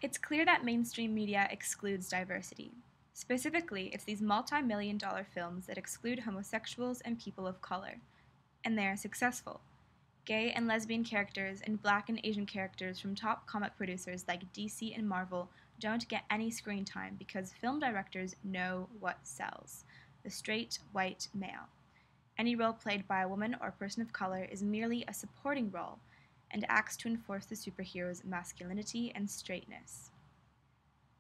It's clear that mainstream media excludes diversity. Specifically, it's these multi-million-dollar films that exclude homosexuals and people of color. And they are successful. Gay and lesbian characters and black and Asian characters from top comic producers like DC and Marvel don't get any screen time because film directors know what sells: the straight, white male. Any role played by a woman or person of color is merely a supporting role and acts to enforce the superhero's masculinity and straightness.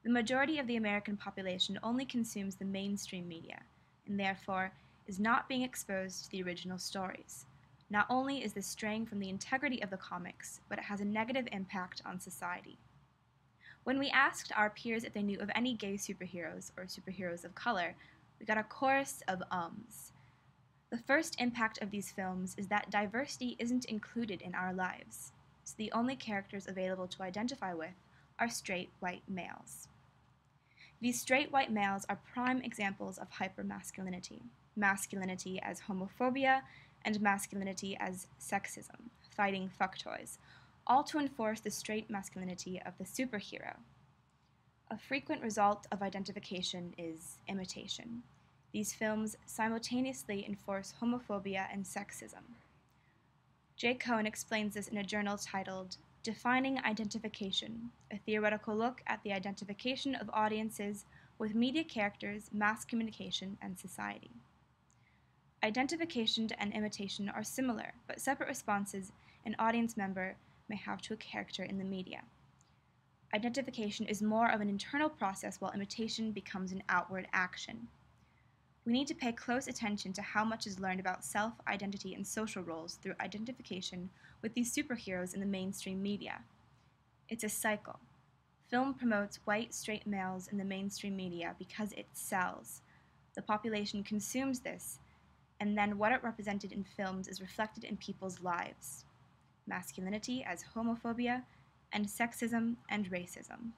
The majority of the American population only consumes the mainstream media, and therefore is not being exposed to the original stories. Not only is this straying from the integrity of the comics, but it has a negative impact on society. When we asked our peers if they knew of any gay superheroes or superheroes of color, we got a chorus of ums. The first impact of these films is that diversity isn't included in our lives, so the only characters available to identify with are straight white males. These straight white males are prime examples of hypermasculinity, masculinity as homophobia, and masculinity as sexism, fighting fucktoys, all to enforce the straight masculinity of the superhero. A frequent result of identification is imitation. These films simultaneously enforce homophobia and sexism. Jay Cohen explains this in a journal titled Defining Identification, a theoretical look at the identification of audiences with media characters, mass communication, and society. Identification and imitation are similar, but separate responses an audience member may have to a character in the media. Identification is more of an internal process, while imitation becomes an outward action. We need to pay close attention to how much is learned about self-identity and social roles through identification with these superheroes in the mainstream media. It's a cycle. Film promotes white, straight males in the mainstream media because it sells. The population consumes this, and then what it represented in films is reflected in people's lives: masculinity as homophobia, and sexism and racism.